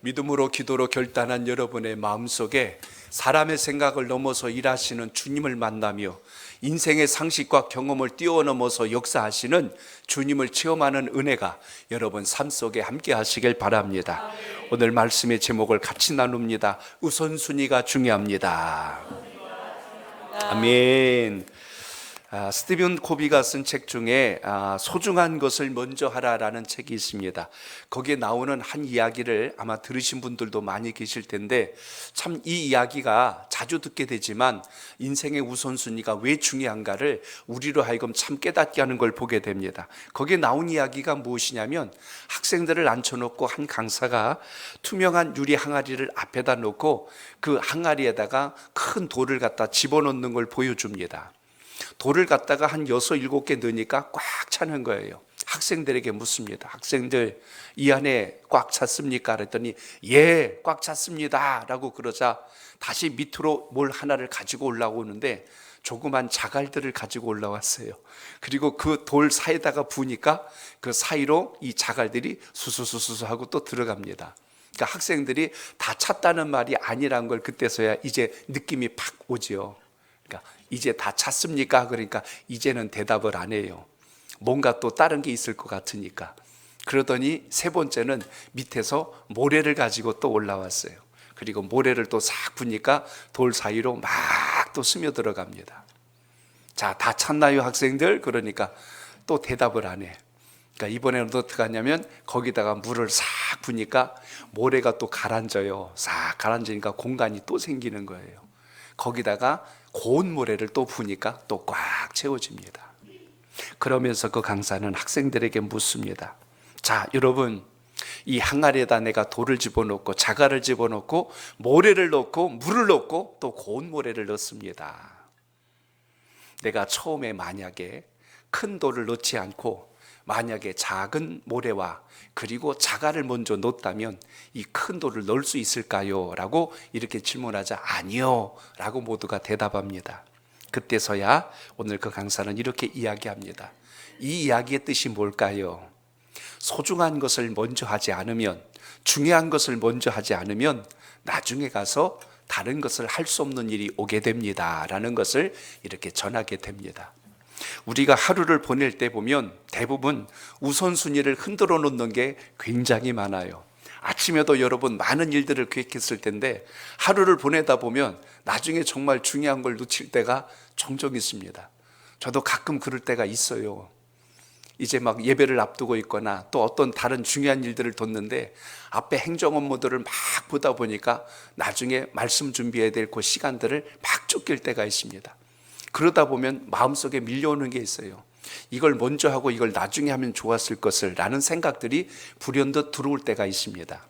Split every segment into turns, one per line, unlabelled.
믿음으로 기도로 결단한 여러분의 마음속에 사람의 생각을 넘어서 일하시는 주님을 만나며 인생의 상식과 경험을 뛰어넘어서 역사하시는 주님을 체험하는 은혜가 여러분 삶 속에 함께 하시길 바랍니다. 오늘 말씀의 제목을 같이 나눕니다. 우선순위가 중요합니다. 아멘. 스티븐 코비가 쓴 책 중에 소중한 것을 먼저 하라라는 책이 있습니다. 거기에 나오는 한 이야기를 아마 들으신 분들도 많이 계실 텐데, 참 이 이야기가 자주 듣게 되지만 인생의 우선순위가 왜 중요한가를 우리로 하여금 참 깨닫게 하는 걸 보게 됩니다. 거기에 나온 이야기가 무엇이냐면, 학생들을 앉혀놓고 한 강사가 투명한 유리 항아리를 앞에다 놓고 그 항아리에다가 큰 돌을 갖다 집어넣는 걸 보여줍니다. 돌을 갖다가 한 6, 7개 넣으니까 꽉 차는 거예요. 학생들에게 묻습니다. 학생들, 이 안에 꽉 찼습니까? 그랬더니 예, 꽉 찼습니다 라고 그러자 다시 밑으로 뭘 하나를 가지고 올라오는데 조그만 자갈들을 가지고 올라왔어요. 그리고 그 돌 사이에다가 부으니까 그 사이로 이 자갈들이 수수수수 하고 또 들어갑니다. 그러니까 학생들이 다 찼다는 말이 아니란 걸 그때서야 이제 느낌이 팍 오죠. 그러니까 이제 다 찼습니까? 그러니까 이제는 대답을 안 해요. 뭔가 또 다른 게 있을 것 같으니까. 그러더니 세 번째는 밑에서 모래를 가지고 또 올라왔어요. 그리고 모래를 또 싹 부니까 돌 사이로 막 또 스며들어갑니다. 자, 다 찼나요 학생들? 그러니까 또 대답을 안 해. 그러니까 이번에는 어떻게 하냐면 거기다가 물을 싹 부니까 모래가 또 가라앉아요. 싹 가라앉으니까 공간이 또 생기는 거예요. 거기다가 고운 모래를 또 부으니까 또 꽉 채워집니다. 그러면서 그 강사는 학생들에게 묻습니다. 자, 여러분, 이 항아리에다 내가 돌을 집어넣고 자갈을 집어넣고 모래를 넣고 물을 넣고 또 고운 모래를 넣습니다. 내가 처음에 만약에 큰 돌을 넣지 않고 만약에 작은 모래와 그리고 자갈을 먼저 넣었다면 이 큰 돌을 넣을 수 있을까요? 라고 이렇게 질문하자 아니요 라고 모두가 대답합니다. 그때서야 오늘 그 강사는 이렇게 이야기합니다. 이 이야기의 뜻이 뭘까요? 소중한 것을 먼저 하지 않으면, 중요한 것을 먼저 하지 않으면 나중에 가서 다른 것을 할 수 없는 일이 오게 됩니다 라는 것을 이렇게 전하게 됩니다. 우리가 하루를 보낼 때 보면 대부분 우선순위를 흔들어 놓는 게 굉장히 많아요. 아침에도 여러분 많은 일들을 계획했을 텐데 하루를 보내다 보면 나중에 정말 중요한 걸 놓칠 때가 종종 있습니다. 저도 가끔 그럴 때가 있어요. 이제 막 예배를 앞두고 있거나 또 어떤 다른 중요한 일들을 뒀는데 앞에 행정 업무들을 막 보다 보니까 나중에 말씀 준비해야 될 그 시간들을 막 쫓길 때가 있습니다. 그러다 보면 마음속에 밀려오는 게 있어요. 이걸 먼저 하고 이걸 나중에 하면 좋았을 것을 라는 생각들이 불현듯 들어올 때가 있습니다.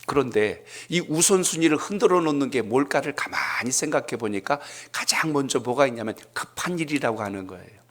그런데 이 우선순위를 흔들어 놓는 게 뭘까를 가만히 생각해 보니까 가장 먼저 뭐가 있냐면 급한 일이라고 하는 거예요.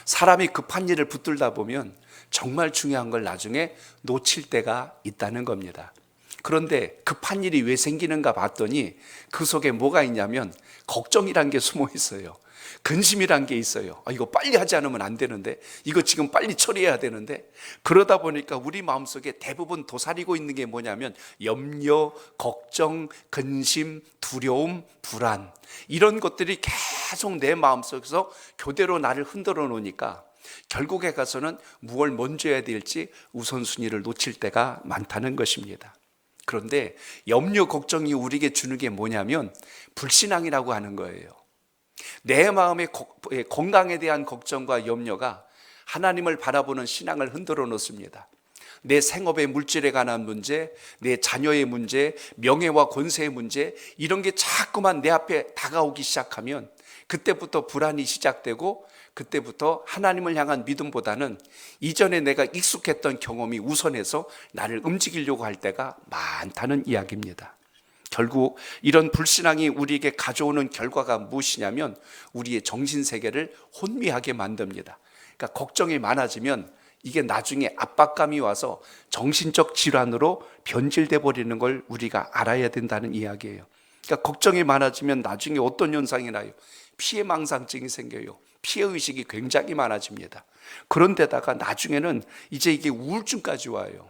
사람이 급한 일을 붙들다 보면 정말 중요한 걸 나중에 놓칠 때가 있다는 겁니다. 그런데 급한 일이 왜 생기는가 봤더니 그 속에 뭐가 있냐면 걱정이란 게 숨어 있어요. 근심이란 게 있어요. 이거 빨리 하지 않으면 안 되는데, 이거 지금 빨리 처리해야 되는데. 그러다 보니까 우리 마음속에 대부분 도사리고 있는 게 뭐냐면 염려, 걱정, 근심, 두려움, 불안, 이런 것들이 계속 내 마음속에서 교대로 나를 흔들어 놓으니까 결국에 가서는 무엇을 먼저 해야 될지 우선순위를 놓칠 때가 많다는 것입니다. 그런데 염려, 걱정이 우리에게 주는 게 뭐냐면 불신앙이라고 하는 거예요. 내 마음의 건강에 대한 걱정과 염려가 하나님을 바라보는 신앙을 흔들어 놓습니다. 내 생업의 물질에 관한 문제, 내 자녀의 문제, 명예와 권세의 문제, 이런 게 자꾸만 내 앞에 다가오기 시작하면 그때부터 불안이 시작되고 그때부터 하나님을 향한 믿음보다는 이전에 내가 익숙했던 경험이 우선해서 나를 움직이려고 할 때가 많다는 이야기입니다. 결국 이런 불신앙이 우리에게 가져오는 결과가 무엇이냐면 우리의 정신세계를 혼미하게 만듭니다. 그러니까 걱정이 많아지면 이게 나중에 압박감이 와서 정신적 질환으로 변질돼 버리는 걸 우리가 알아야 된다는 이야기예요. 그러니까 걱정이 많아지면 나중에 어떤 현상이 나요? 피해망상증이 생겨요. 피해의식이 굉장히 많아집니다. 그런데다가 나중에는 이제 이게 우울증까지 와요.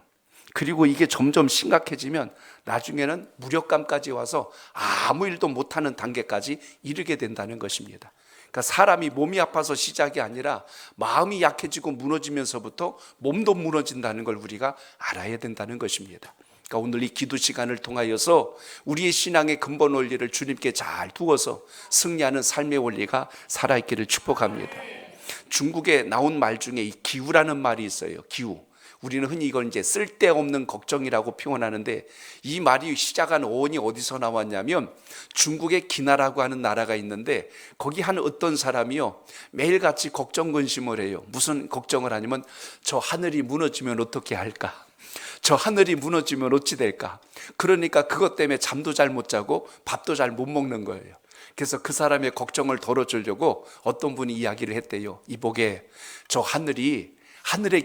그리고 이게 점점 심각해지면 나중에는 무력감까지 와서 아무 일도 못하는 단계까지 이르게 된다는 것입니다. 그러니까 사람이 몸이 아파서 시작이 아니라 마음이 약해지고 무너지면서부터 몸도 무너진다는 걸 우리가 알아야 된다는 것입니다. 그러니까 오늘 이 기도 시간을 통하여서 우리의 신앙의 근본 원리를 주님께 잘 두어서 승리하는 삶의 원리가 살아있기를 축복합니다. 중국에 나온 말 중에 이 기우라는 말이 있어요. 기우. 우리는 흔히 이걸 이제 쓸데없는 걱정이라고 표현하는데, 이 말이 시작한 어원이 어디서 나왔냐면 중국의 기나라고 하는 나라가 있는데, 거기 한 어떤 사람이요 매일같이 걱정 근심을 해요. 무슨 걱정을 하냐면 저 하늘이 무너지면 어떻게 할까, 저 하늘이 무너지면 어찌 될까. 그러니까 그것 때문에 잠도 잘 못 자고 밥도 잘 못 먹는 거예요. 그래서 그 사람의 걱정을 덜어주려고 어떤 분이 이야기를 했대요. 이보게, 저 하늘의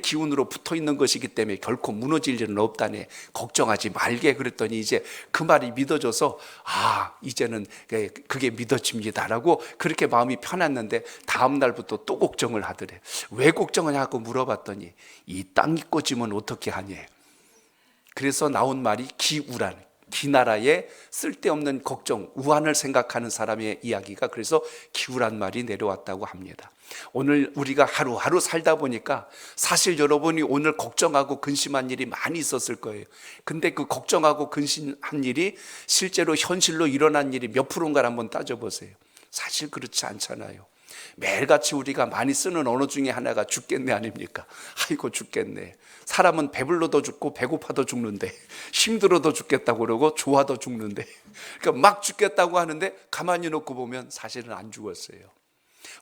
기운으로 붙어 있는 것이기 때문에 결코 무너질 일은 없다네, 걱정하지 말게. 그랬더니 이제 그 말이 믿어져서 이제는 그게 믿어집니다라고 그렇게 마음이 편했는데, 다음 날부터 또 걱정을 하더래. 왜 걱정하냐고 물어봤더니 이 땅이 꺼지면 어떻게 하니. 그래서 나온 말이 기우란, 기나라의 쓸데없는 걱정, 우환을 생각하는 사람의 이야기가 그래서 기우란 말이 내려왔다고 합니다. 오늘 우리가 하루하루 살다 보니까 사실 여러분이 오늘 걱정하고 근심한 일이 많이 있었을 거예요. 근데 그 걱정하고 근심한 일이 실제로 현실로 일어난 일이 몇 프로인가를 한번 따져보세요. 사실 그렇지 않잖아요. 매일같이 우리가 많이 쓰는 언어 중에 하나가 죽겠네 아닙니까? 아이고 죽겠네. 사람은 배불러도 죽고 배고파도 죽는데, 힘들어도 죽겠다고 그러고 좋아도 죽는데, 그러니까 막 죽겠다고 하는데 가만히 놓고 보면 사실은 안 죽었어요.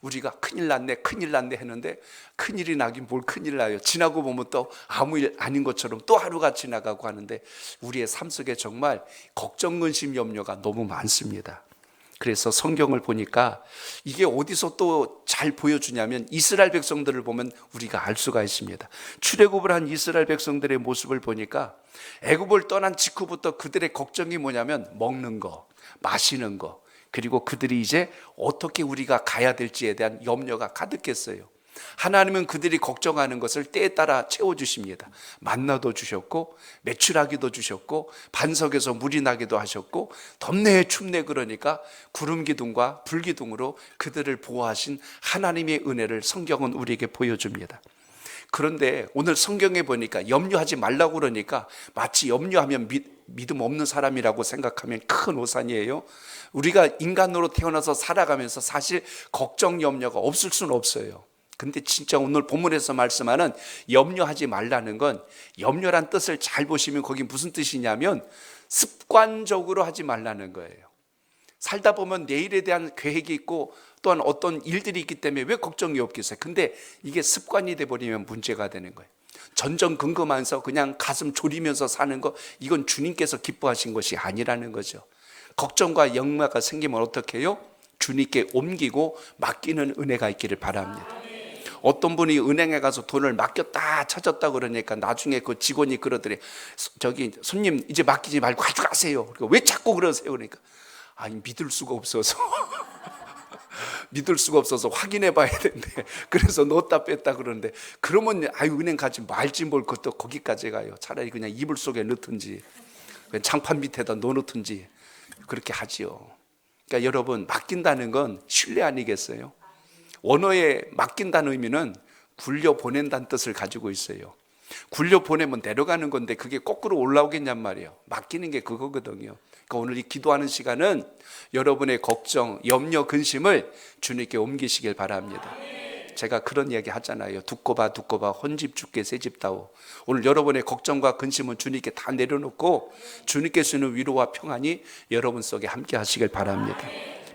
우리가 큰일 났네 했는데 큰일이 나긴 뭘 큰일 나요. 지나고 보면 또 아무 일 아닌 것처럼 또 하루가 지나가고 하는데, 우리의 삶 속에 정말 걱정, 근심, 염려가 너무 많습니다. 그래서 성경을 보니까 이게 어디서 또 잘 보여주냐면 이스라엘 백성들을 보면 우리가 알 수가 있습니다. 출애굽을 한 이스라엘 백성들의 모습을 보니까 애굽을 떠난 직후부터 그들의 걱정이 뭐냐면 먹는 거, 마시는 거, 그리고 그들이 이제 어떻게 우리가 가야 될지에 대한 염려가 가득했어요. 하나님은 그들이 걱정하는 것을 때에 따라 채워주십니다. 만나도 주셨고 메추라기도 주셨고 반석에서 물이 나기도 하셨고 덥네 춥네 그러니까 구름기둥과 불기둥으로 그들을 보호하신 하나님의 은혜를 성경은 우리에게 보여줍니다. 그런데 오늘 성경에 보니까 염려하지 말라고 그러니까 마치 염려하면 믿음 없는 사람이라고 생각하면 큰 오산이에요. 우리가 인간으로 태어나서 살아가면서 사실 걱정, 염려가 없을 수는 없어요. 근데 진짜 오늘 본문에서 말씀하는 염려하지 말라는 건, 염려란 뜻을 잘 보시면 거기 무슨 뜻이냐면 습관적으로 하지 말라는 거예요. 살다 보면 내일에 대한 계획이 있고 또한 어떤 일들이 있기 때문에 왜 걱정이 없겠어요. 근데 이게 습관이 돼버리면 문제가 되는 거예요. 전전긍긍하면서 그냥 가슴 졸이면서 사는 거, 이건 주님께서 기뻐하신 것이 아니라는 거죠. 걱정과 염려가 생기면 어떻게 해요? 주님께 옮기고 맡기는 은혜가 있기를 바랍니다. 어떤 분이 은행에 가서 돈을 맡겼다 찾았다 그러니까 나중에 그 직원이 그러더래. 저기 손님 이제 맡기지 말고 가져가세요. 그러니까 왜 자꾸 그러세요? 그러니까 아니 믿을 수가 없어서 믿을 수가 없어서 확인해 봐야 된대. 그래서 넣었다 뺐다 그러는데, 그러면 은행 가지 말지 뭘 그것도 거기까지 가요. 차라리 그냥 이불 속에 넣든지 장판 밑에다 넣어놓든지 그렇게 하지요. 그러니까 여러분, 맡긴다는 건 신뢰 아니겠어요? 원어에 맡긴다는 의미는 굴려보낸다는 뜻을 가지고 있어요. 굴려보내면 내려가는 건데 그게 거꾸로 올라오겠냔 말이에요. 맡기는 게 그거거든요. 그러니까 오늘 이 기도하는 시간은 여러분의 걱정, 염려, 근심을 주님께 옮기시길 바랍니다. 제가 그런 이야기 하잖아요. 두고 봐 헌집 주께 새집다오. 오늘 여러분의 걱정과 근심은 주님께 다 내려놓고 주님께 주는 위로와 평안이 여러분 속에 함께 하시길 바랍니다.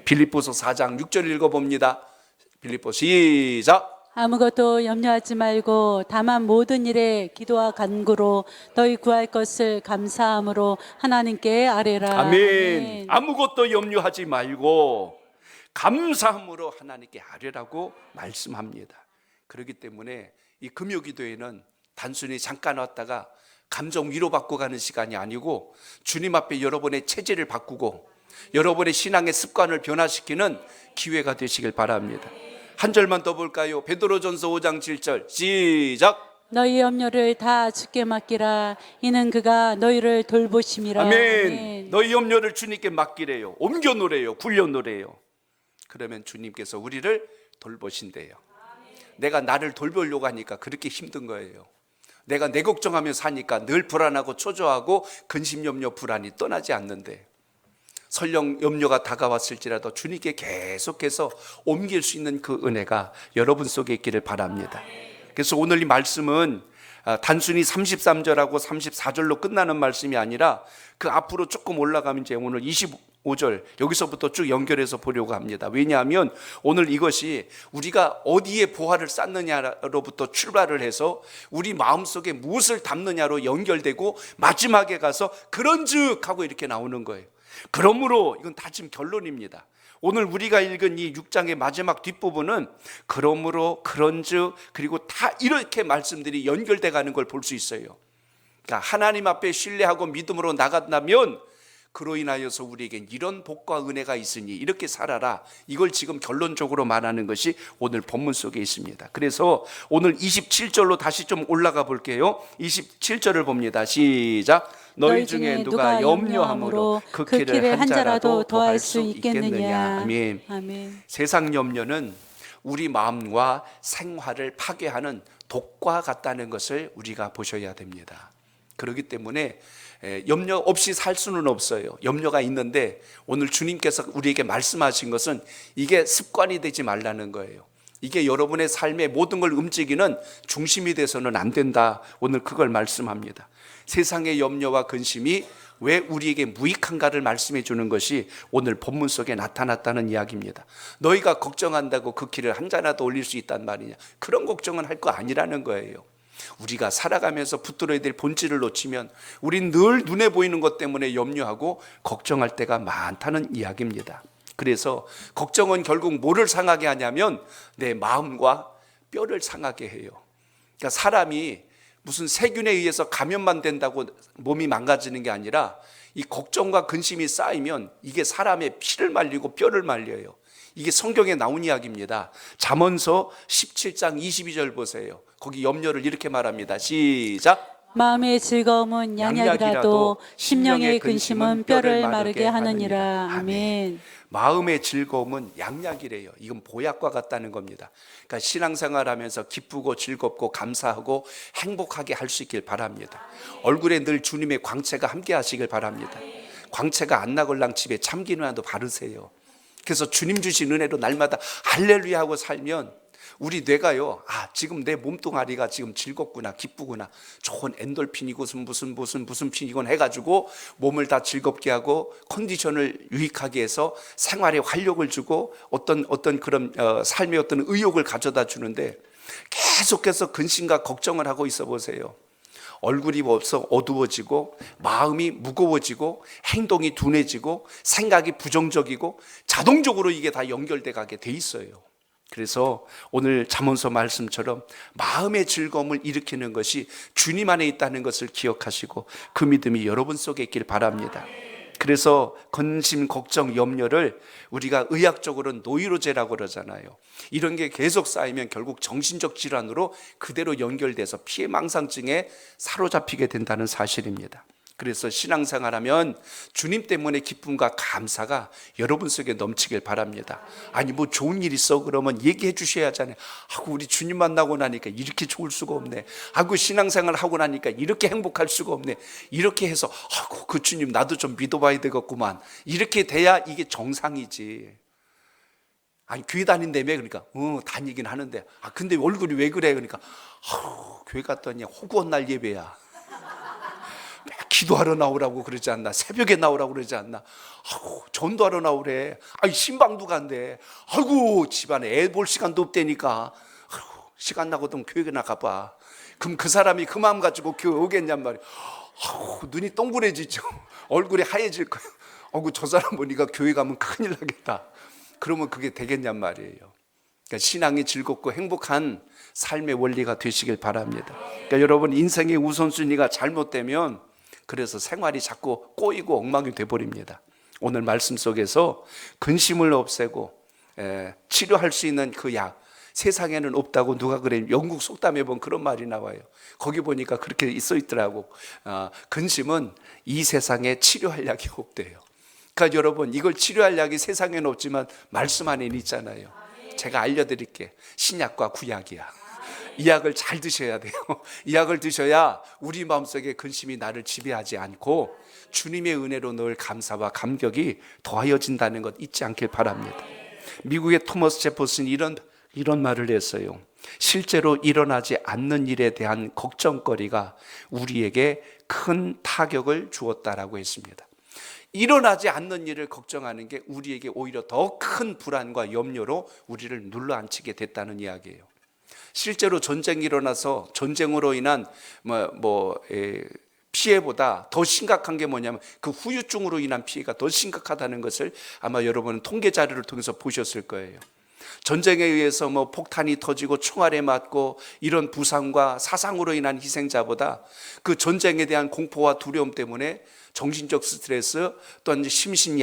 빌립보서 4장 6절 읽어봅니다. 빌립보 시작.
아무것도 염려하지 말고 다만 모든 일에 기도와 간구로 너희 구할 것을 감사함으로 하나님께 아뢰라.
아멘. 아무것도 염려하지 말고 감사함으로 하나님께 아뢰라고 말씀합니다. 그렇기 때문에 이 금요기도에는 단순히 잠깐 왔다가 감정 위로받고 가는 시간이 아니고 주님 앞에 여러분의 체질을 바꾸고 여러분의 신앙의 습관을 변화시키는 기회가 되시길 바랍니다. 한 절만 더 볼까요? 베드로전서 5장 7절 시작.
너희 염려를 다 주께 맡기라. 이는 그가 너희를 돌보심이라.
아멘. 너희 염려를 주님께 맡기래요. 옮겨 놓으래요. 굴려 놓으래요. 그러면 주님께서 우리를 돌보신대요. 내가 나를 돌보려고 하니까 그렇게 힘든 거예요. 내가 내 걱정하며 사니까 늘 불안하고 초조하고 근심, 염려, 불안이 떠나지 않는데, 설령 염려가 다가왔을지라도 주님께 계속해서 옮길 수 있는 그 은혜가 여러분 속에 있기를 바랍니다. 그래서 오늘 이 말씀은 단순히 33절하고 34절로 끝나는 말씀이 아니라 그 앞으로 조금 올라가면 이제 오늘 25절 여기서부터 쭉 연결해서 보려고 합니다. 왜냐하면 오늘 이것이 우리가 어디에 보화를 쌓느냐로부터 출발을 해서 우리 마음속에 무엇을 담느냐로 연결되고 마지막에 가서 그런즉 하고 이렇게 나오는 거예요. 그러므로 이건 다 지금 결론입니다. 오늘 우리가 읽은 이 6장의 마지막 뒷부분은 그러므로 그런즉 그리고 다 이렇게 말씀들이 연결돼 가는 걸 볼 수 있어요. 그러니까 하나님 앞에 신뢰하고 믿음으로 나간다면 그로 인하여서 우리에겐 이런 복과 은혜가 있으니 이렇게 살아라. 이걸 지금 결론적으로 말하는 것이 오늘 본문 속에 있습니다. 그래서 오늘 27절로 다시 좀 올라가 볼게요. 27절을 봅니다. 시작. 너희 중에 누가 염려함으로 그 길을 한 자라도 더할 수 있겠느냐. 아멘.
아멘.
세상 염려는 우리 마음과 생활을 파괴하는 독과 같다는 것을 우리가 보셔야 됩니다. 그렇기 때문에 염려 없이 살 수는 없어요. 염려가 있는데 오늘 주님께서 우리에게 말씀하신 것은 이게 습관이 되지 말라는 거예요. 이게 여러분의 삶의 모든 걸 움직이는 중심이 돼서는 안 된다. 오늘 그걸 말씀합니다. 세상의 염려와 근심이 왜 우리에게 무익한가를 말씀해 주는 것이 오늘 본문 속에 나타났다는 이야기입니다. 너희가 걱정한다고 그 길을 한 자라도 올릴 수 있단 말이냐. 그런 걱정은 할 거 아니라는 거예요. 우리가 살아가면서 붙들어야 될 본질을 놓치면 우린 늘 눈에 보이는 것 때문에 염려하고 걱정할 때가 많다는 이야기입니다. 그래서 걱정은 결국 뭐를 상하게 하냐면 내 마음과 뼈를 상하게 해요. 그러니까 사람이 무슨 세균에 의해서 감염만 된다고 몸이 망가지는 게 아니라 이 걱정과 근심이 쌓이면 이게 사람의 피를 말리고 뼈를 말려요. 이게 성경에 나온 이야기입니다. 잠언서 17장 22절 보세요. 거기 염려를 이렇게 말합니다. 시작.
마음의 즐거움은 양약이라도 심령의 근심은 뼈를 마르게 하느니라. 아멘.
마음의 즐거움은 양약이래요. 이건 보약과 같다는 겁니다. 그러니까 신앙생활하면서 기쁘고 즐겁고 감사하고 행복하게 할 수 있길 바랍니다. 얼굴에 늘 주님의 광채가 함께 하시길 바랍니다. 광채가 안 나걸랑 집에 참기름이라도 바르세요. 그래서 주님 주신 은혜로 날마다 할렐루야 하고 살면 우리 뇌가요, 지금 내 몸뚱아리가 지금 즐겁구나, 기쁘구나, 좋은 엔돌핀이고 무슨 핀이건 해가지고 몸을 다 즐겁게 하고 컨디션을 유익하게 해서 생활에 활력을 주고 어떤 그런 삶의 어떤 의욕을 가져다 주는데 계속해서 근심과 걱정을 하고 있어 보세요. 얼굴이 없어 어두워지고 마음이 무거워지고 행동이 둔해지고 생각이 부정적이고 자동적으로 이게 다 연결돼 가게 돼 있어요. 그래서 오늘 잠언서 말씀처럼 마음의 즐거움을 일으키는 것이 주님 안에 있다는 것을 기억하시고 그 믿음이 여러분 속에 있길 바랍니다. 그래서 근심, 걱정, 염려를 우리가 의학적으로는 노이로제라고 그러잖아요. 이런 게 계속 쌓이면 결국 정신적 질환으로 그대로 연결돼서 피해망상증에 사로잡히게 된다는 사실입니다. 그래서 신앙생활하면 주님 때문에 기쁨과 감사가 여러분 속에 넘치길 바랍니다. 아니 뭐 좋은 일 있어 그러면 얘기해 주셔야 하잖아요. 우리 주님 만나고 나니까 이렇게 좋을 수가 없네. 신앙생활 하고 나니까 이렇게 행복할 수가 없네. 이렇게 해서 그 주님 나도 좀 믿어봐야 되겠구만. 이렇게 돼야 이게 정상이지. 교회 다닌다며 그러니까 다니긴 하는데 근데 얼굴이 왜 그래 그러니까 교회 갔더니 허구한 날 예배야. 기도하러 나오라고 그러지 않나? 새벽에 나오라고 그러지 않나? 전도하러 나오래. 신방도 간대. 집안에 애 볼 시간도 없다니까. 시간 나거든 교회 나가봐. 그럼 그 사람이 그 마음 가지고 교회 오겠냔 말이야. 눈이 동그래지죠. 얼굴이 하얘질 거예요. 저 사람 보니까 교회 가면 큰일 나겠다. 그러면 그게 되겠냔 말이에요. 그러니까 신앙이 즐겁고 행복한 삶의 원리가 되시길 바랍니다. 그러니까 여러분 인생의 우선순위가 잘못되면 그래서 생활이 자꾸 꼬이고 엉망이 돼버립니다. 오늘 말씀 속에서 근심을 없애고 치료할 수 있는 그 약, 세상에는 없다고 누가 그래? 영국 속담에 보면 그런 말이 나와요. 거기 보니까 그렇게 써 있더라고. 근심은 이 세상에 치료할 약이 없대요. 그러니까 여러분, 이걸 치료할 약이 세상에는 없지만 말씀 안에는 있잖아요. 제가 알려드릴게. 신약과 구약이야. 이 약을 잘 드셔야 돼요. 이 약을 드셔야 우리 마음속에 근심이 나를 지배하지 않고 주님의 은혜로 늘 감사와 감격이 더하여진다는 것 잊지 않길 바랍니다. 미국의 토머스 제퍼슨이 이런 말을 했어요. 실제로 일어나지 않는 일에 대한 걱정거리가 우리에게 큰 타격을 주었다라고 했습니다. 일어나지 않는 일을 걱정하는 게 우리에게 오히려 더 큰 불안과 염려로 우리를 눌러앉히게 됐다는 이야기예요. 실제로 전쟁이 일어나서 전쟁으로 인한 피해보다 더 심각한 게 뭐냐면 그 후유증으로 인한 피해가 더 심각하다는 것을 아마 여러분은 통계 자료를 통해서 보셨을 거예요. 전쟁에 의해서 폭탄이 터지고 총알에 맞고 이런 부상과 사상으로 인한 희생자보다 그 전쟁에 대한 공포와 두려움 때문에 정신적 스트레스, 또한 심신이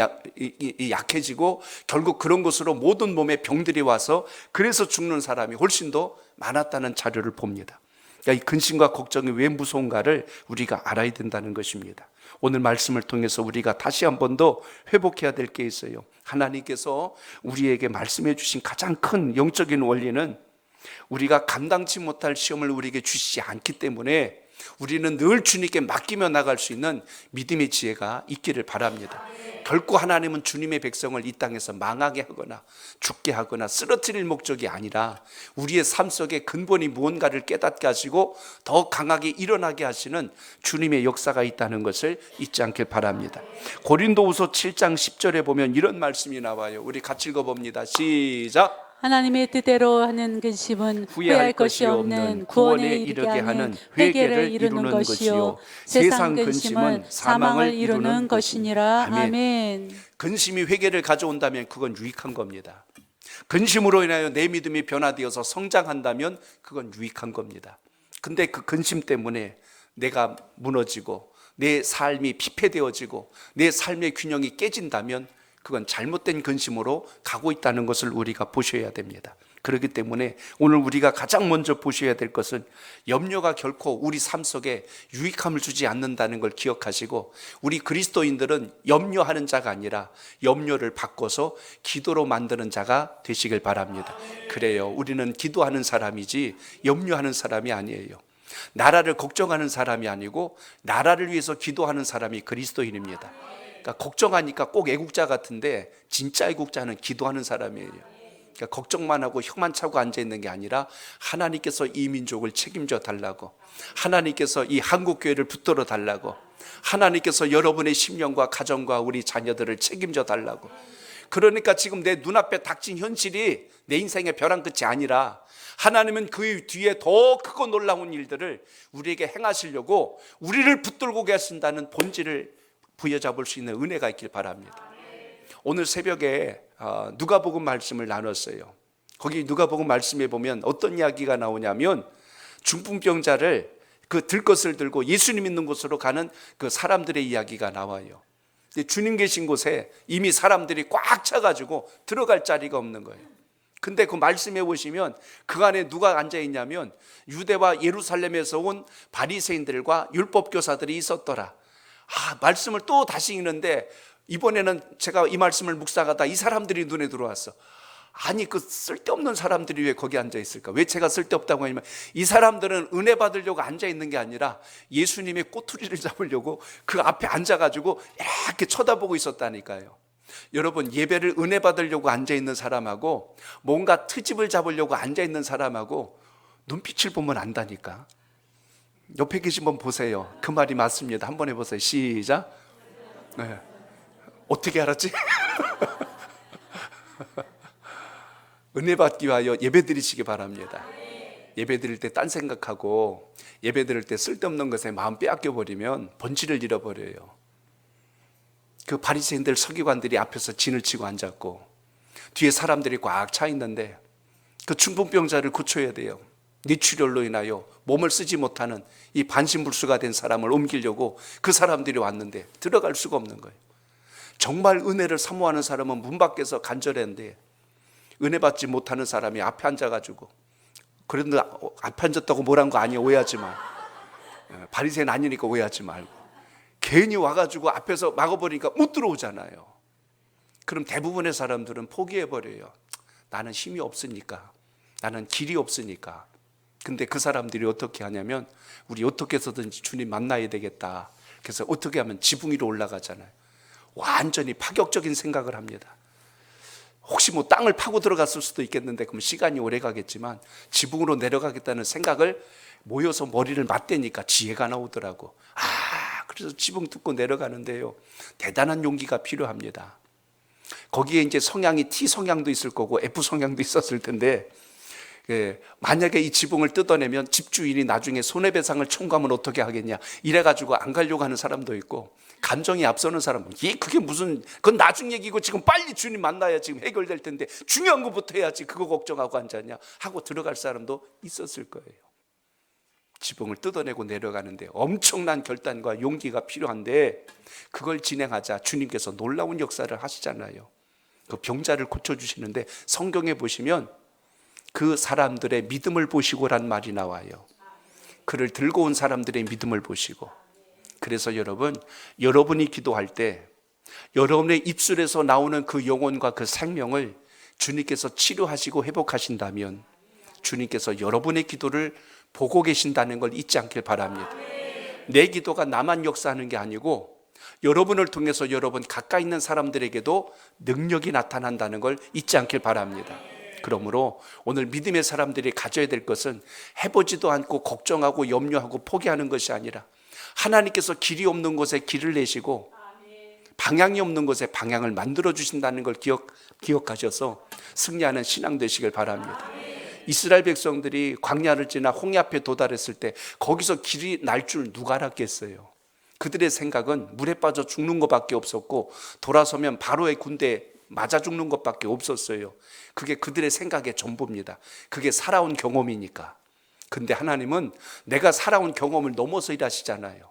약해지고 결국 그런 것으로 모든 몸에 병들이 와서 그래서 죽는 사람이 훨씬 더 많았다는 자료를 봅니다. 그러니까 이 근심과 걱정이 왜 무서운가를 우리가 알아야 된다는 것입니다. 오늘 말씀을 통해서 우리가 다시 한 번 더 회복해야 될 게 있어요. 하나님께서 우리에게 말씀해 주신 가장 큰 영적인 원리는 우리가 감당치 못할 시험을 우리에게 주시지 않기 때문에 우리는 늘 주님께 맡기며 나갈 수 있는 믿음의 지혜가 있기를 바랍니다. 결코 하나님은 주님의 백성을 이 땅에서 망하게 하거나 죽게 하거나 쓰러뜨릴 목적이 아니라 우리의 삶 속에 근본이 무언가를 깨닫게 하시고 더 강하게 일어나게 하시는 주님의 역사가 있다는 것을 잊지 않길 바랍니다. 고린도후서 7장 10절에 보면 이런 말씀이 나와요. 우리 같이 읽어봅니다. 시작.
하나님의 뜻대로 하는 근심은 후회할 것이 없는 구원에 이르게 하는 회개를 이루는 것이요 세상 근심은 사망을 이루는 것이니라. 아멘.
근심이 회개를 가져온다면 그건 유익한 겁니다. 근심으로 인하여 내 믿음이 변화되어서 성장한다면 그건 유익한 겁니다. 근데 그 근심 때문에 내가 무너지고 내 삶이 피폐되어지고 내 삶의 균형이 깨진다면 그건 잘못된 근심으로 가고 있다는 것을 우리가 보셔야 됩니다. 그렇기 때문에 오늘 우리가 가장 먼저 보셔야 될 것은 염려가 결코 우리 삶 속에 유익함을 주지 않는다는 걸 기억하시고, 우리 그리스도인들은 염려하는 자가 아니라 염려를 바꿔서 기도로 만드는 자가 되시길 바랍니다. 그래요, 우리는 기도하는 사람이지 염려하는 사람이 아니에요. 나라를 걱정하는 사람이 아니고 나라를 위해서 기도하는 사람이 그리스도인입니다. 그러니까 걱정하니까 꼭 애국자 같은데 진짜 애국자는 기도하는 사람이에요. 그러니까 걱정만 하고 혀만 차고 앉아있는 게 아니라 하나님께서 이 민족을 책임져 달라고, 하나님께서 이 한국교회를 붙들어 달라고, 하나님께서 여러분의 심령과 가정과 우리 자녀들을 책임져 달라고. 그러니까 지금 내 눈앞에 닥친 현실이 내 인생의 벼랑 끝이 아니라 하나님은 그 뒤에 더 크고 놀라운 일들을 우리에게 행하시려고 우리를 붙들고 계신다는 본질을 부여잡을 수 있는 은혜가 있길 바랍니다. 오늘 새벽에 누가복음 말씀을 나눴어요. 거기 누가복음 말씀에 보면 어떤 이야기가 나오냐면 중풍병자를 그 들 것을 들고 예수님 있는 곳으로 가는 그 사람들의 이야기가 나와요. 주님 계신 곳에 이미 사람들이 꽉 차가지고 들어갈 자리가 없는 거예요. 근데 그 말씀해 보시면 그 안에 누가 앉아 있냐면 유대와 예루살렘에서 온 바리새인들과 율법교사들이 있었더라. 말씀을 또 다시 읽는데 이번에는 제가 이 말씀을 묵상하다 이 사람들이 눈에 들어왔어. 아니, 그 쓸데없는 사람들이 왜 거기 앉아 있을까? 왜 제가 쓸데없다고 하냐면 이 사람들은 은혜 받으려고 앉아 있는 게 아니라 예수님의 꼬투리를 잡으려고 그 앞에 앉아가지고 이렇게 쳐다보고 있었다니까요. 여러분, 예배를 은혜 받으려고 앉아 있는 사람하고 뭔가 트집을 잡으려고 앉아 있는 사람하고 눈빛을 보면 안다니까. 옆에 계신 분 보세요. 그 말이 맞습니다. 한번 해보세요. 시작. 네. 어떻게 알았지? 은혜 받기 위하여 예배 드리시기 바랍니다. 예배 드릴 때 딴 생각하고 예배 드릴 때 쓸데없는 것에 마음 빼앗겨 버리면 본질을 잃어버려요. 그 바리새인들 서기관들이 앞에서 진을 치고 앉았고 뒤에 사람들이 꽉 차 있는데 그 중풍병자를 고쳐야 돼요. 뇌출혈로 인하여 몸을 쓰지 못하는 이 반신불수가 된 사람을 옮기려고 그 사람들이 왔는데 들어갈 수가 없는 거예요. 정말 은혜를 사모하는 사람은 문 밖에서 간절했는데 은혜 받지 못하는 사람이 앞에 앉아가지고, 그런데 앞에 앉았다고 뭐란 거 아니에요. 오해하지 마. 바리새인 아니니까 오해하지 말고. 괜히 와가지고 앞에서 막아버리니까 못 들어오잖아요. 그럼 대부분의 사람들은 포기해버려요. 나는 힘이 없으니까, 나는 길이 없으니까. 근데 그 사람들이 어떻게 하냐면, 우리 어떻게 해서든지 주님 만나야 되겠다. 그래서 어떻게 하면 지붕 위로 올라가잖아요. 완전히 파격적인 생각을 합니다. 혹시 뭐 땅을 파고 들어갔을 수도 있겠는데 그럼 시간이 오래 가겠지만 지붕으로 내려가겠다는 생각을 모여서 머리를 맞대니까 지혜가 나오더라고. 그래서 지붕 뚫고 내려가는데요, 대단한 용기가 필요합니다. 거기에 이제 성향이 T 성향도 있을 거고 F 성향도 있었을 텐데, 만약에 이 지붕을 뜯어내면 집주인이 나중에 손해배상을 청구하면 어떻게 하겠냐, 이래가지고 안 가려고 하는 사람도 있고, 감정이 앞서는 사람은 그게 무슨, 그건 나중 얘기고 지금 빨리 주님 만나야 지금 해결될 텐데 중요한 것부터 해야지 그거 걱정하고 앉았냐 하고 들어갈 사람도 있었을 거예요. 지붕을 뜯어내고 내려가는데 엄청난 결단과 용기가 필요한데, 그걸 진행하자 주님께서 놀라운 역사를 하시잖아요. 그 병자를 고쳐주시는데 성경에 보시면 그 사람들의 믿음을 보시고란 말이 나와요. 그를 들고 온 사람들의 믿음을 보시고. 그래서 여러분, 여러분이 기도할 때 여러분의 입술에서 나오는 그 영혼과 그 생명을 주님께서 치료하시고 회복하신다면 주님께서 여러분의 기도를 보고 계신다는 걸 잊지 않길 바랍니다. 내 기도가 나만 역사하는 게 아니고 여러분을 통해서 여러분 가까이 있는 사람들에게도 능력이 나타난다는 걸 잊지 않길 바랍니다. 그러므로 오늘 믿음의 사람들이 가져야 될 것은 해보지도 않고 걱정하고 염려하고 포기하는 것이 아니라 하나님께서 길이 없는 곳에 길을 내시고 방향이 없는 곳에 방향을 만들어 주신다는 걸 기억하셔서 승리하는 신앙 되시길 바랍니다. 이스라엘 백성들이 광야를 지나 홍해 앞에 도달했을 때 거기서 길이 날 줄 누가 알았겠어요. 그들의 생각은 물에 빠져 죽는 것밖에 없었고 돌아서면 바로의 군대에 맞아 죽는 것밖에 없었어요. 그게 그들의 생각의 전부입니다. 그게 살아온 경험이니까. 근데 하나님은 내가 살아온 경험을 넘어서 일하시잖아요.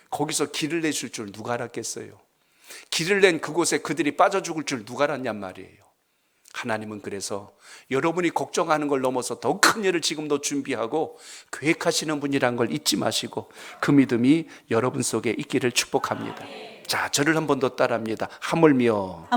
거기서 길을 내실 줄 누가 알았겠어요. 길을 낸 그곳에 그들이 빠져 죽을 줄 누가 알았냔 말이에요. 하나님은 그래서 여러분이 걱정하는 걸 넘어서 더 큰 일을 지금도 준비하고 계획하시는 분이란 걸 잊지 마시고 그 믿음이 여러분 속에 있기를 축복합니다. 자, 저를 한 번 더 따라합니다. 하물며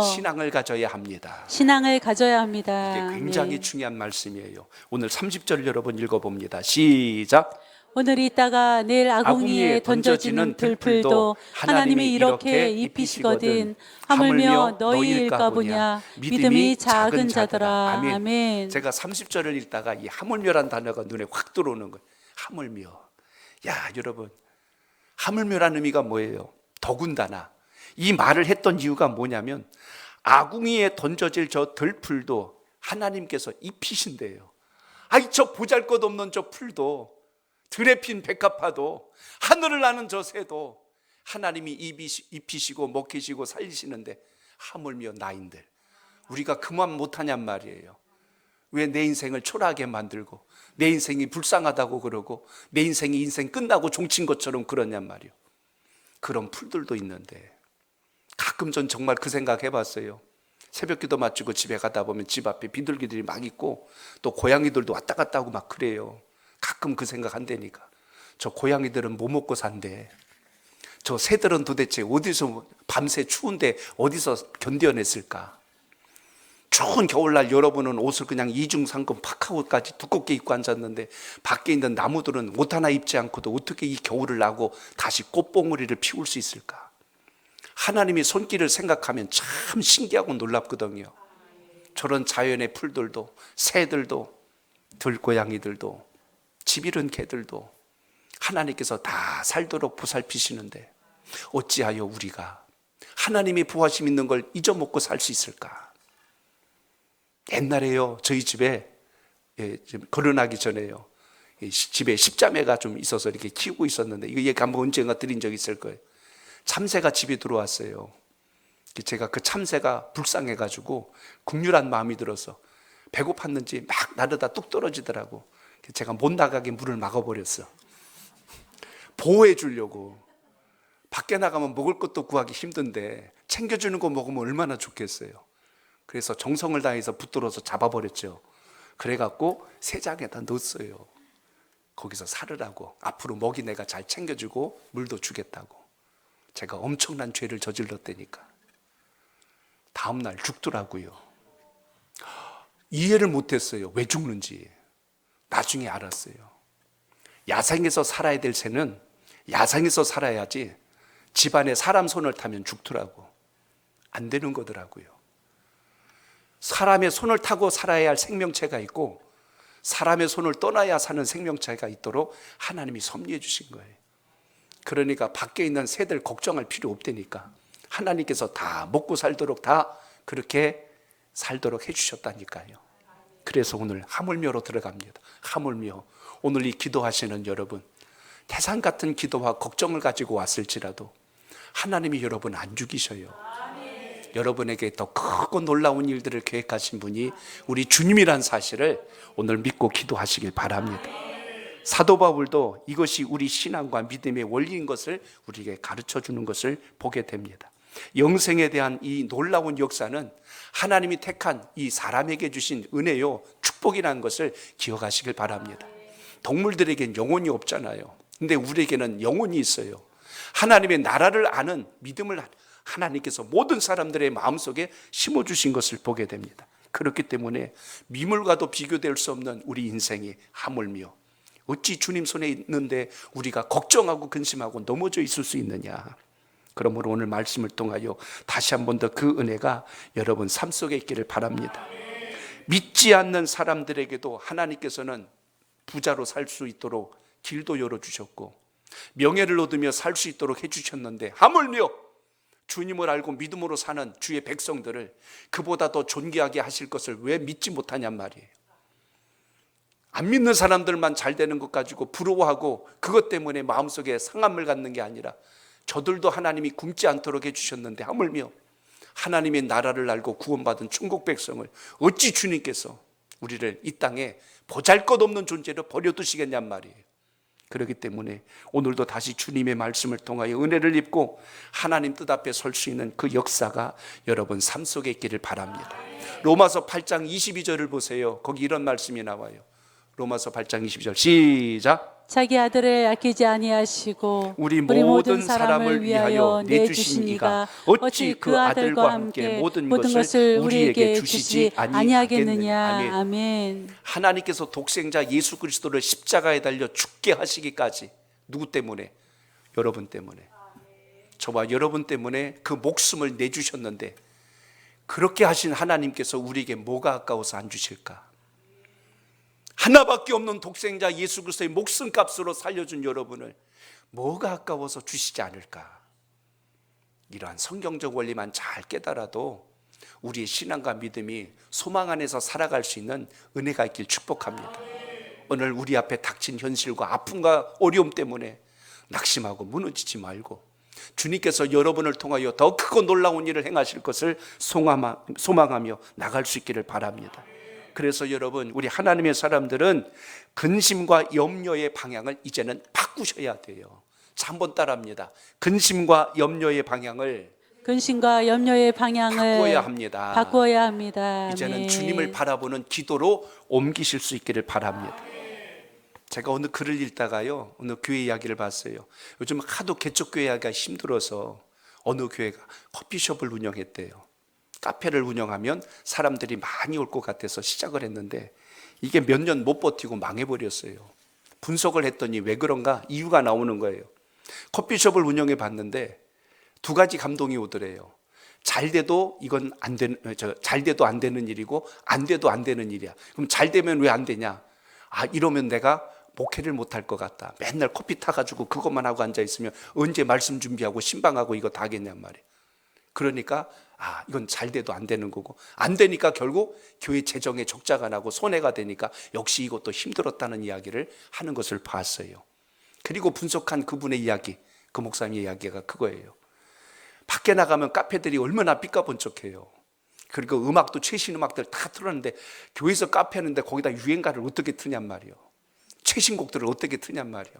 신앙을 가져야 합니다.
신앙을 가져야 합니다.
이게 굉장히 중요한 말씀이에요. 오늘 30절 여러분 읽어봅니다. 시작.
오늘 있다가 내일 아궁이에 던져지는 들풀도 하나님이 이렇게 입히시거든 하물며 너희일까 보냐 믿음이 작은 자들아. 아멘.
제가 30절을 읽다가 이 하물며란 단어가 눈에 확 들어오는 거예요. 하물며. 야, 여러분, 하물며란 의미가 뭐예요? 더군다나. 이 말을 했던 이유가 뭐냐면 아궁이에 던져질 저 들풀도 하나님께서 입히신대요. 저 보잘것없는 저 풀도, 들에 핀 백합화도, 하늘을 나는 저 새도 하나님이 입히시고 먹히시고 살리시는데 하물며 나인들, 우리가 그만 못하냔 말이에요. 왜 내 인생을 초라하게 만들고 내 인생이 불쌍하다고 그러고 내 인생이 인생 끝나고 종친 것처럼 그러냔 말이에요. 그런 풀들도 있는데 가끔 전 정말 그 생각 해봤어요. 새벽기도 마치고 집에 가다 보면 집 앞에 비둘기들이 막 있고 또 고양이들도 왔다 갔다 하고 막 그래요. 가끔 그 생각 한다니까. 저 고양이들은 뭐 먹고 산대? 저 새들은 도대체 어디서 밤새 추운데 어디서 견뎌냈을까? 추운 겨울날 여러분은 옷을 그냥 이중상금 파카옷까지 두껍게 입고 앉았는데 밖에 있는 나무들은 옷 하나 입지 않고도 어떻게 이 겨울을 나고 다시 꽃봉오리를 피울 수 있을까? 하나님의 손길을 생각하면 참 신기하고 놀랍거든요. 저런 자연의 풀들도, 새들도, 들고양이들도, 집 잃은 개들도 하나님께서 다 살도록 보살피시는데 어찌하여 우리가 하나님의 보호하심 있는 걸 잊어먹고 살 수 있을까? 옛날에요, 저희 집에 결혼하기 전에요, 집에 십자매가 좀 있어서 이렇게 키우고 있었는데 이거 얘기 한번 언젠가 드린 적 있을 거예요. 참새가 집에 들어왔어요. 제가 그 참새가 불쌍해가지고 국률한 마음이 들어서 배고팠는지 막 나르다 뚝 떨어지더라고. 제가 못 나가게 물을 막아버렸어. 보호해 주려고. 밖에 나가면 먹을 것도 구하기 힘든데 챙겨주는 거 먹으면 얼마나 좋겠어요. 그래서 정성을 다해서 붙들어서 잡아버렸죠. 그래갖고 새장에다 넣었어요. 거기서 살으라고, 앞으로 먹이 내가 잘 챙겨주고 물도 주겠다고. 제가 엄청난 죄를 저질렀다니까. 다음날 죽더라고요. 이해를 못했어요. 왜 죽는지. 나중에 알았어요. 야생에서 살아야 될 새는 야생에서 살아야지, 집안에 사람 손을 타면 죽더라고. 안 되는 거더라고요. 사람의 손을 타고 살아야 할 생명체가 있고, 사람의 손을 떠나야 사는 생명체가 있도록 하나님이 섭리해 주신 거예요. 그러니까 밖에 있는 새들 걱정할 필요 없다니까. 하나님께서 다 먹고 살도록 다 그렇게 살도록 해주셨다니까요. 그래서 오늘 하물며로 들어갑니다. 하물며. 오늘 이 기도하시는 여러분, 태산 같은 기도와 걱정을 가지고 왔을지라도 하나님이 여러분 안 죽이셔요. 여러분에게 더 크고 놀라운 일들을 계획하신 분이 우리 주님이란 사실을 오늘 믿고 기도하시길 바랍니다. 사도 바울도 이것이 우리 신앙과 믿음의 원리인 것을 우리에게 가르쳐 주는 것을 보게 됩니다. 영생에 대한 이 놀라운 역사는 하나님이 택한 이 사람에게 주신 은혜요, 축복이라는 것을 기억하시길 바랍니다. 동물들에겐 영혼이 없잖아요. 근데 우리에게는 영혼이 있어요. 하나님의 나라를 아는 믿음을 하나님께서 모든 사람들의 마음속에 심어주신 것을 보게 됩니다. 그렇기 때문에 미물과도 비교될 수 없는 우리 인생이 하물며 어찌 주님 손에 있는데 우리가 걱정하고 근심하고 넘어져 있을 수 있느냐. 그러므로 오늘 말씀을 통하여 다시 한 번 더 그 은혜가 여러분 삶 속에 있기를 바랍니다. 믿지 않는 사람들에게도 하나님께서는 부자로 살 수 있도록 길도 열어주셨고 명예를 얻으며 살 수 있도록 해주셨는데, 하물며 주님을 알고 믿음으로 사는 주의 백성들을 그보다 더 존귀하게 하실 것을 왜 믿지 못하냔 말이에요. 안 믿는 사람들만 잘 되는 것 가지고 부러워하고 그것 때문에 마음속에 상함을 갖는 게 아니라, 저들도 하나님이 굶지 않도록 해주셨는데 하물며 하나님의 나라를 알고 구원받은 천국 백성을 어찌 주님께서 우리를 이 땅에 보잘것없는 존재로 버려두시겠냔 말이에요. 그렇기 때문에 오늘도 다시 주님의 말씀을 통하여 은혜를 입고 하나님 뜻 앞에 설 수 있는 그 역사가 여러분 삶 속에 있기를 바랍니다. 로마서 8장 22절을 보세요. 거기 이런 말씀이 나와요. 로마서 8장 22절 시작.
자기 아들을 아끼지 아니하시고
우리 모든 사람을 위하여 내주신 이가 어찌 그 아들과 함께 모든 것을 우리에게 주시지 아니하겠느냐.
아멘.
하나님께서 독생자 예수 그리스도를 십자가에 달려 죽게 하시기까지 누구 때문에? 여러분 때문에. 저와 여러분 때문에 그 목숨을 내주셨는데, 그렇게 하신 하나님께서 우리에게 뭐가 아까워서 안 주실까? 하나밖에 없는 독생자 예수 그리스도의 목숨값으로 살려준 여러분을 뭐가 아까워서 주시지 않을까? 이러한 성경적 원리만 잘 깨달아도 우리의 신앙과 믿음이 소망 안에서 살아갈 수 있는 은혜가 있길 축복합니다. 오늘 우리 앞에 닥친 현실과 아픔과 어려움 때문에 낙심하고 무너지지 말고 주님께서 여러분을 통하여 더 크고 놀라운 일을 행하실 것을 소망하며 나갈 수 있기를 바랍니다. 그래서 여러분, 우리 하나님의 사람들은 근심과 염려의 방향을 이제는 바꾸셔야 돼요. 자, 한번 따라합니다. 근심과 염려의 방향을 바꿔야 합니다.
바꿔야 합니다.
이제는
아멘.
주님을 바라보는 기도로 옮기실 수 있기를 바랍니다. 제가 어느 글을 읽다가요, 어느 교회 이야기를 봤어요. 요즘 하도 개척교회 하기가 힘들어서 어느 교회가 커피숍을 운영했대요. 카페를 운영하면 사람들이 많이 올 것 같아서 시작을 했는데 이게 몇 년 못 버티고 망해버렸어요. 분석을 했더니 왜 그런가 이유가 나오는 거예요. 커피숍을 운영해 봤는데 두 가지 감동이 오더래요. 잘 돼도 이건 잘 돼도 안 되는 일이고 안 돼도 안 되는 일이야. 그럼 잘 되면 왜 안 되냐? 이러면 내가 목회를 못할 것 같다. 맨날 커피 타가지고 그것만 하고 앉아있으면 언제 말씀 준비하고 신방하고 이거 다 하겠냔 말이에요. 그러니까 이건 잘 돼도 안 되는 거고, 안 되니까 결국 교회 재정에 적자가 나고 손해가 되니까 역시 이것도 힘들었다는 이야기를 하는 것을 봤어요. 그리고 분석한 그분의 이야기, 그 목사님의 이야기가 그거예요. 밖에 나가면 카페들이 얼마나 삐까번쩍해요. 그리고 음악도 최신 음악들 다 틀었는데 교회에서 카페 하는데 거기다 유행가를 어떻게 트냔 말이에요. 최신곡들을 어떻게 트냔 말이에요.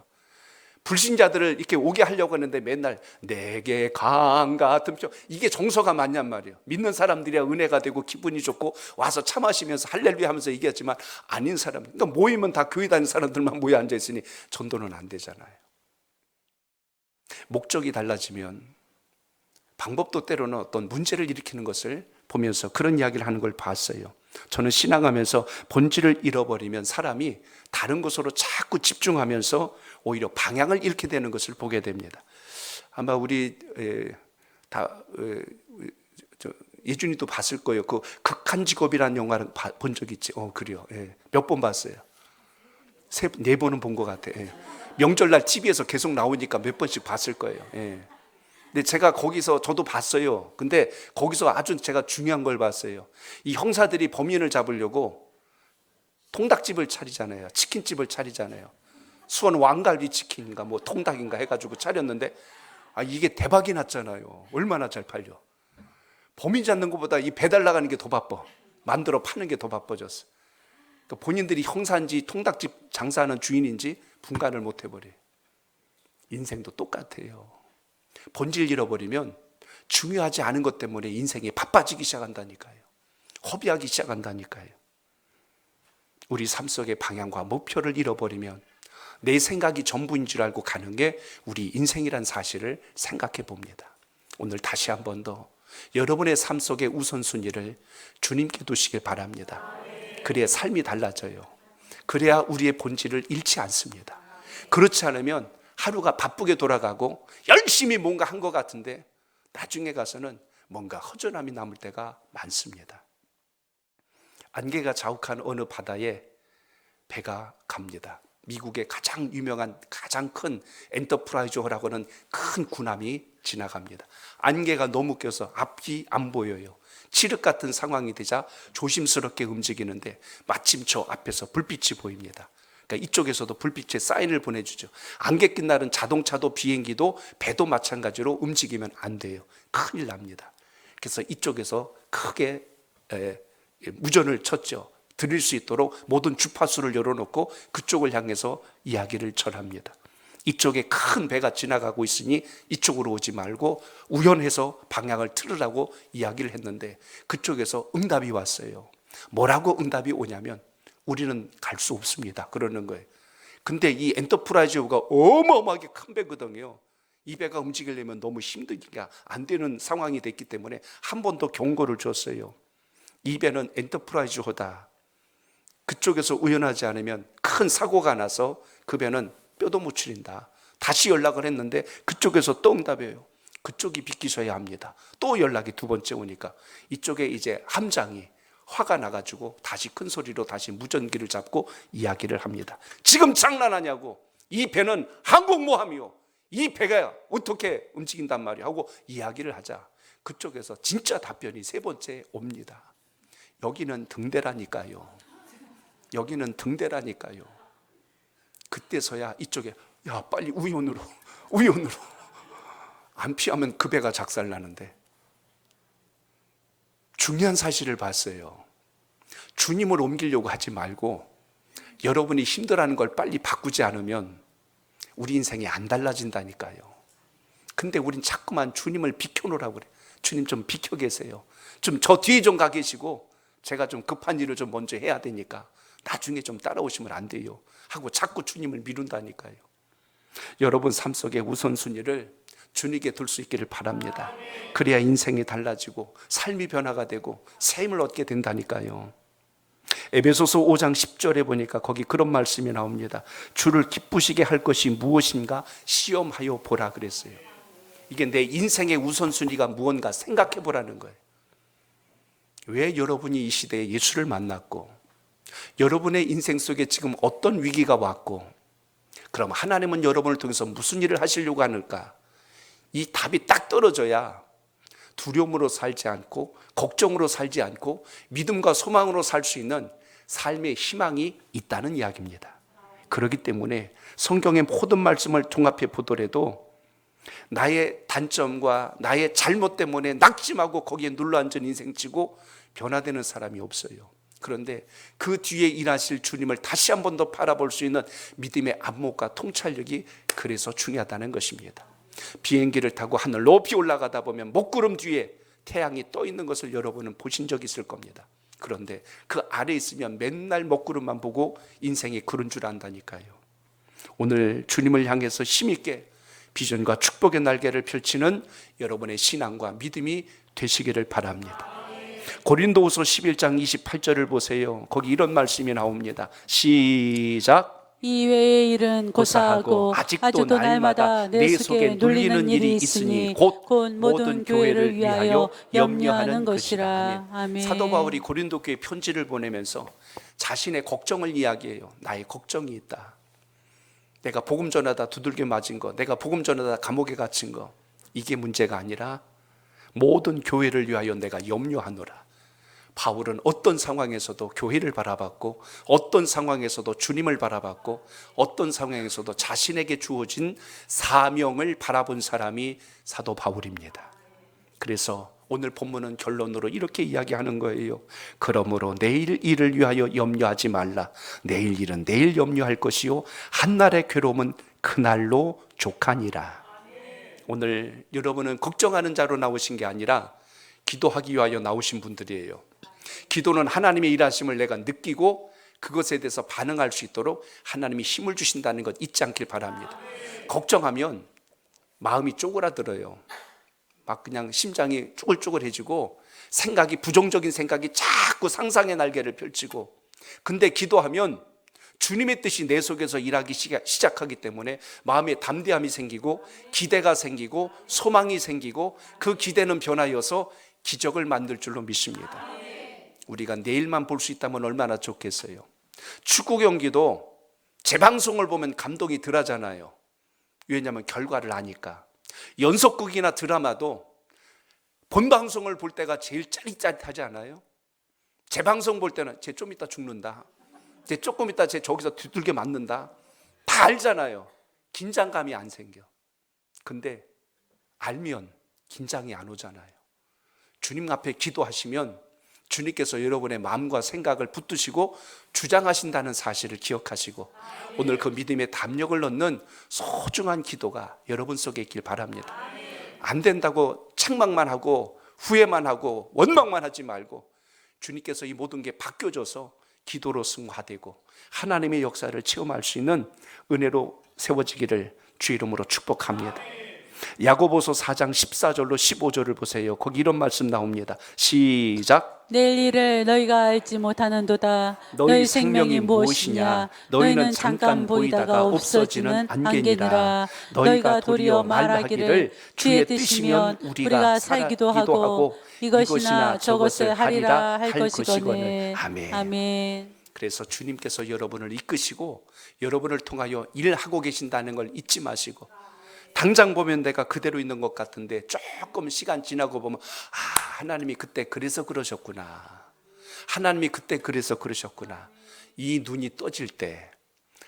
불신자들을 이렇게 오게 하려고 하는데 맨날 내게 강 같은 표, 이게 정서가 맞냔 말이에요. 믿는 사람들이야 은혜가 되고 기분이 좋고 와서 차 마시면서 할렐루야 하면서 얘기하지만 아닌 사람, 그러니까 모이면 다 교회 다니는 사람들만 모여 앉아 있으니 전도는 안 되잖아요. 목적이 달라지면 방법도 때로는 어떤 문제를 일으키는 것을 보면서 그런 이야기를 하는 걸 봤어요. 저는 신앙하면서 본질을 잃어버리면 사람이 다른 것으로 자꾸 집중하면서 오히려 방향을 잃게 되는 것을 보게 됩니다. 아마 우리 예준이도 봤을 거예요. 그 극한 직업이라는 영화를 본 적 있지? 그래요. 몇 번 봤어요? 네 번은 본 것 같아. 명절날 TV에서 계속 나오니까 몇 번씩 봤을 거예요. 근데 제가 거기서 저도 봤어요. 근데 거기서 아주 제가 중요한 걸 봤어요. 이 형사들이 범인을 잡으려고 통닭집을 차리잖아요. 치킨집을 차리잖아요. 수원 왕갈비 치킨인가 뭐 통닭인가 해가지고 차렸는데 이게 대박이 났잖아요. 얼마나 잘 팔려. 범인 잡는 것보다 이 배달 나가는 게 더 바빠. 만들어 파는 게 더 바빠졌어. 그러니까 본인들이 형사인지 통닭집 장사하는 주인인지 분간을 못 해버려요. 인생도 똑같아요. 본질 잃어버리면 중요하지 않은 것 때문에 인생이 바빠지기 시작한다니까요. 허비하기 시작한다니까요. 우리 삶 속의 방향과 목표를 잃어버리면 내 생각이 전부인 줄 알고 가는 게 우리 인생이란 사실을 생각해 봅니다. 오늘 다시 한 번 더 여러분의 삶 속의 우선순위를 주님께 두시길 바랍니다. 그래야 삶이 달라져요. 그래야 우리의 본질을 잃지 않습니다. 그렇지 않으면 하루가 바쁘게 돌아가고 열심히 뭔가 한 것 같은데 나중에 가서는 뭔가 허전함이 남을 때가 많습니다. 안개가 자욱한 어느 바다에 배가 갑니다. 미국의 가장 유명한 가장 큰 엔터프라이즈호라고 하는 큰 군함이 지나갑니다. 안개가 너무 껴서 앞이 안 보여요. 칠흑 같은 상황이 되자 조심스럽게 움직이는데 마침 저 앞에서 불빛이 보입니다. 그러니까 이쪽에서도 불빛의 사인을 보내주죠. 안개 낀 날은 자동차도 비행기도 배도 마찬가지로 움직이면 안 돼요. 큰일 납니다. 그래서 이쪽에서 크게 무전을 쳤죠. 들을 수 있도록 모든 주파수를 열어놓고 그쪽을 향해서 이야기를 전합니다. 이쪽에 큰 배가 지나가고 있으니 이쪽으로 오지 말고 우연해서 방향을 틀으라고 이야기를 했는데 그쪽에서 응답이 왔어요. 뭐라고 응답이 오냐면 우리는 갈 수 없습니다. 그러는 거예요. 근데 이 엔터프라이즈호가 어마어마하게 큰 배거든요. 이 배가 움직이려면 너무 힘드니까 안 되는 상황이 됐기 때문에 한 번 더 경고를 줬어요. 이 배는 엔터프라이즈호다. 그쪽에서 우연하지 않으면 큰 사고가 나서 그 배는 뼈도 못 추린다. 다시 연락을 했는데 그쪽에서 또 응답이에요. 그쪽이 비키셔야 합니다. 또 연락이 두 번째 오니까 이쪽에 이제 함장이 화가 나가지고 다시 큰 소리로 다시 무전기를 잡고 이야기를 합니다. 지금 장난하냐고. 이 배는 항공모함이요. 이 배가 어떻게 움직인단 말이야 하고 이야기를 하자 그쪽에서 진짜 답변이 세 번째 옵니다. 여기는 등대라니까요. 여기는 등대라니까요. 그때서야 이쪽에 야 빨리 우연으로 안 피하면 그 배가 작살나는데 중요한 사실을 봤어요. 주님을 옮기려고 하지 말고 여러분이 힘들어하는 걸 빨리 바꾸지 않으면 우리 인생이 안 달라진다니까요. 근데 우린 자꾸만 주님을 비켜놓으라고 그래. 주님 좀 비켜 계세요. 좀 저 뒤에 좀 가 계시고 제가 좀 급한 일을 좀 먼저 해야 되니까 나중에 좀 따라오시면 안 돼요 하고 자꾸 주님을 미룬다니까요. 여러분 삶 속의 우선순위를 주님께 둘 수 있기를 바랍니다. 그래야 인생이 달라지고 삶이 변화가 되고 새 힘을 얻게 된다니까요. 에베소서 5장 10절에 보니까 거기 그런 말씀이 나옵니다. 주를 기쁘시게 할 것이 무엇인가 시험하여 보라 그랬어요. 이게 내 인생의 우선순위가 무언가 생각해 보라는 거예요. 왜 여러분이 이 시대에 예수를 만났고 여러분의 인생 속에 지금 어떤 위기가 왔고 그럼 하나님은 여러분을 통해서 무슨 일을 하시려고 하는가? 이 답이 딱 떨어져야 두려움으로 살지 않고 걱정으로 살지 않고 믿음과 소망으로 살 수 있는 삶의 희망이 있다는 이야기입니다. 그렇기 때문에 성경의 모든 말씀을 종합해 보더라도 나의 단점과 나의 잘못 때문에 낙심하고 거기에 눌러앉은 인생치고 변화되는 사람이 없어요. 그런데 그 뒤에 일하실 주님을 다시 한 번 더 바라볼 수 있는 믿음의 안목과 통찰력이 그래서 중요하다는 것입니다. 비행기를 타고 하늘 높이 올라가다 보면 목구름 뒤에 태양이 떠 있는 것을 여러분은 보신 적 있을 겁니다. 그런데 그 아래에 있으면 맨날 먹구름만 보고 인생이 그런 줄 안다니까요. 오늘 주님을 향해서 힘있게 비전과 축복의 날개를 펼치는 여러분의 신앙과 믿음이 되시기를 바랍니다. 고린도후서 11장 28절을 보세요. 거기 이런 말씀이 나옵니다. 시작.
이외의 일은 고사하고 아직도 날마다 내 속에 눌리는 일이 있으니 곧 모든 교회를 위하여 염려하는 것이라. 아멘.
사도 바울이 고린도 교회에 편지를 보내면서 자신의 걱정을 이야기해요. 나의 걱정이 있다. 내가 복음 전하다 두들겨 맞은 거, 내가 복음 전하다 감옥에 갇힌 거, 이게 문제가 아니라 모든 교회를 위하여 내가 염려하노라. 바울은 어떤 상황에서도 교회를 바라봤고, 어떤 상황에서도 주님을 바라봤고, 어떤 상황에서도 자신에게 주어진 사명을 바라본 사람이 사도 바울입니다. 그래서 오늘 본문은 결론으로 이렇게 이야기하는 거예요. 그러므로 내일 일을 위하여 염려하지 말라. 내일 일은 내일 염려할 것이요 한날의 괴로움은 그날로 족하니라. 오늘 여러분은 걱정하는 자로 나오신 게 아니라 기도하기 위하여 나오신 분들이에요. 기도는 하나님의 일하심을 내가 느끼고 그것에 대해서 반응할 수 있도록 하나님이 힘을 주신다는 것 잊지 않길 바랍니다. 걱정하면 마음이 쪼그라들어요. 막 그냥 심장이 쭈글쭈글해지고 생각이, 부정적인 생각이 자꾸 상상의 날개를 펼치고, 근데 기도하면 주님의 뜻이 내 속에서 일하기 시작하기 때문에 마음에 담대함이 생기고 기대가 생기고 소망이 생기고, 그 기대는 변하여서 기적을 만들 줄로 믿습니다. 우리가 내일만 볼 수 있다면 얼마나 좋겠어요. 축구 경기도 재방송을 보면 감동이 덜하잖아요. 왜냐하면 결과를 아니까. 연속극이나 드라마도 본방송을 볼 때가 제일 짜릿짜릿하지 않아요? 재방송 볼 때는 쟤 좀 이따 죽는다, 쟤 조금 이따 쟤 저기서 두들겨 맞는다, 다 알잖아요. 긴장감이 안 생겨. 근데 알면 긴장이 안 오잖아요. 주님 앞에 기도하시면 주님께서 여러분의 마음과 생각을 붙드시고 주장하신다는 사실을 기억하시고, 오늘 그 믿음의 담력을 넣는 소중한 기도가 여러분 속에 있길 바랍니다. 안 된다고 책망만 하고 후회만 하고 원망만 하지 말고, 주님께서 이 모든 게 바뀌어져서 기도로 승화되고 하나님의 역사를 체험할 수 있는 은혜로 세워지기를 주 이름으로 축복합니다. 야고보서 4장 14절로 15절을 보세요. 거기 이런 말씀 나옵니다. 시작.
내일 일을 너희가 알지 못하는도다. 너희 생명이 무엇이냐? 너희는 잠깐 보이다가 없어지는 안개니라. 너희가 도리어 말하기를 주의 뜻이면 우리가 살기도 하고 이것이나 저것을 하리라 할 것이거늘. 아멘.
그래서 주님께서 여러분을 이끄시고 여러분을 통하여 일하고 계신다는 걸 잊지 마시고, 당장 보면 내가 그대로 있는 것 같은데 조금 시간 지나고 보면 하나님이 그때 그래서 그러셨구나, 하나님이 그때 그래서 그러셨구나, 이 눈이 떠질 때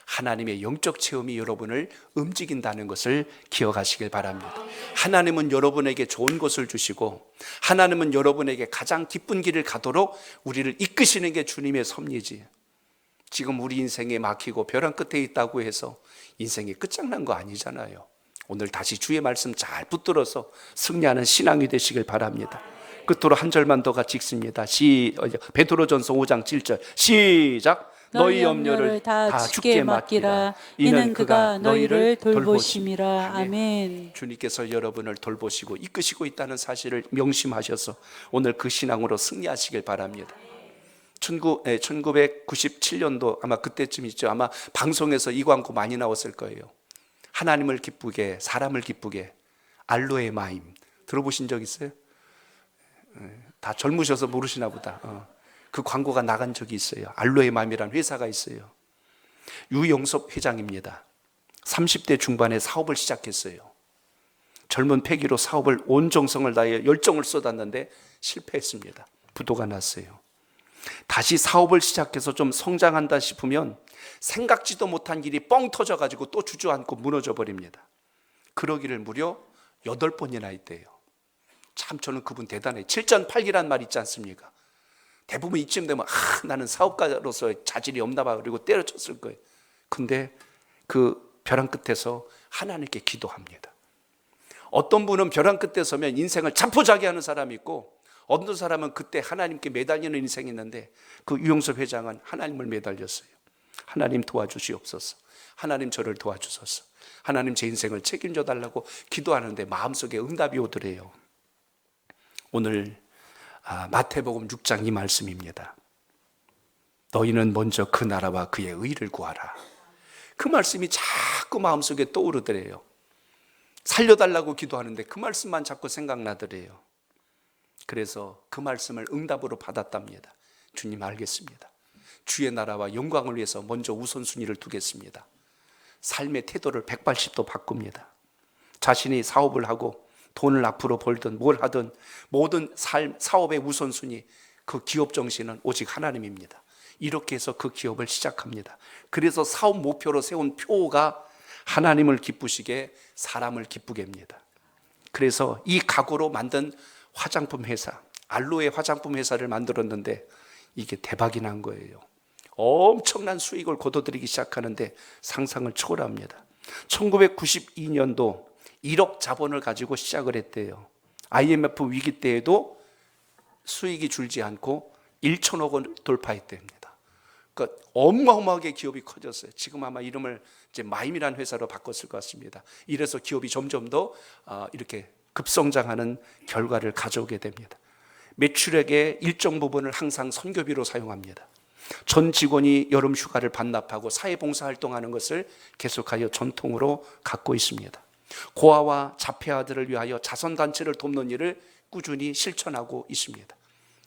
하나님의 영적 체험이 여러분을 움직인다는 것을 기억하시길 바랍니다. 하나님은 여러분에게 좋은 것을 주시고 하나님은 여러분에게 가장 기쁜 길을 가도록 우리를 이끄시는 게 주님의 섭리지, 지금 우리 인생에 막히고 벼랑 끝에 있다고 해서 인생이 끝장난 거 아니잖아요. 오늘 다시 주의 말씀 잘 붙들어서 승리하는 신앙이 되시길 바랍니다. 끝으로 한 절만 더 같이 읽습니다. 베드로전서 5장 7절 시작. 너희 염려를 다 주께 맡기라. 이는 그가 너희를 돌보심이라. 아멘. 주님께서 여러분을 돌보시고 이끄시고 있다는 사실을 명심하셔서 오늘 그 신앙으로 승리하시길 바랍니다. 1997년도 아마 그때쯤이죠. 아마 방송에서 이 광고 많이 나왔을 거예요. 하나님을 기쁘게, 사람을 기쁘게, 알로에 마임. 들어보신 적 있어요? 다 젊으셔서 모르시나 보다. 그 광고가 나간 적이 있어요. 알로에 마임이라는 회사가 있어요. 유영섭 회장입니다. 30대 중반에 사업을 시작했어요. 젊은 패기로 사업을 온 정성을 다해 열정을 쏟았는데 실패했습니다. 부도가 났어요. 다시 사업을 시작해서 좀 성장한다 싶으면 생각지도 못한 일이 뻥 터져가지고 또 주저앉고 무너져 버립니다. 그러기를 무려 8번이나 했대요. 참 저는 그분 대단해요. 7전 8기란 말 있지 않습니까? 대부분 이쯤 되면 나는 사업가로서 자질이 없나 봐 그리고 때려쳤을 거예요. 근데 그 벼랑 끝에서 하나님께 기도합니다. 어떤 분은 벼랑 끝에 서면 인생을 자포자기하는 사람이 있고, 어떤 사람은 그때 하나님께 매달리는 인생이 있는데, 그 유용섭 회장은 하나님을 매달렸어요. 하나님 도와주시옵소서. 하나님 저를 도와주소서. 하나님 제 인생을 책임져 달라고 기도하는데 마음속에 응답이 오더래요. 오늘 마태복음 6장 이 말씀입니다. 너희는 먼저 그 나라와 그의 의를 구하라. 그 말씀이 자꾸 마음속에 떠오르더래요. 살려달라고 기도하는데 그 말씀만 자꾸 생각나더래요. 그래서 그 말씀을 응답으로 받았답니다. 주님 알겠습니다. 주의 나라와 영광을 위해서 먼저 우선순위를 두겠습니다. 삶의 태도를 180도 바꿉니다. 자신이 사업을 하고 돈을 앞으로 벌든 뭘 하든 모든 사업의 우선순위, 그 기업 정신은 오직 하나님입니다. 이렇게 해서 그 기업을 시작합니다. 그래서 사업 목표로 세운 표가 하나님을 기쁘시게 사람을 기쁘게 합니다. 그래서 이 각오로 만든 화장품 회사, 알로에 화장품 회사를 만들었는데 이게 대박이 난 거예요. 엄청난 수익을 거둬들이기 시작하는데 상상을 초월합니다. 1992년도 1억 자본을 가지고 시작을 했대요. IMF 위기 때에도 수익이 줄지 않고 1천억 원 돌파했답니다. 그러니까 어마어마하게 기업이 커졌어요. 지금 아마 이름을 이제 마임이라는 회사로 바꿨을 것 같습니다. 이래서 기업이 점점 더 이렇게 급성장하는 결과를 가져오게 됩니다. 매출액의 일정 부분을 항상 선교비로 사용합니다. 전 직원이 여름 휴가를 반납하고 사회봉사 활동하는 것을 계속하여 전통으로 갖고 있습니다. 고아와 자폐아들을 위하여 자선단체를 돕는 일을 꾸준히 실천하고 있습니다.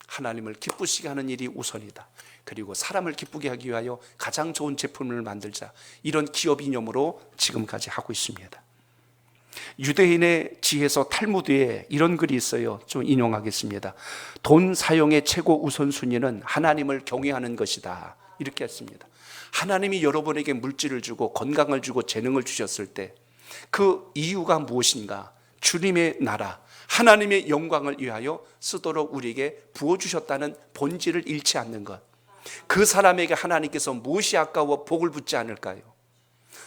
하나님을 기쁘시게 하는 일이 우선이다. 그리고 사람을 기쁘게 하기 위하여 가장 좋은 제품을 만들자. 이런 기업 이념으로 지금까지 하고 있습니다. 유대인의 지에서 탈무드에 이런 글이 있어요. 좀 인용하겠습니다. 돈 사용의 최고 우선순위는 하나님을 경외하는 것이다. 이렇게 했습니다. 하나님이 여러분에게 물질을 주고 건강을 주고 재능을 주셨을 때 그 이유가 무엇인가? 주님의 나라, 하나님의 영광을 위하여 쓰도록 우리에게 부어주셨다는 본질을 잃지 않는 것. 그 사람에게 하나님께서 무엇이 아까워 복을 붓지 않을까요?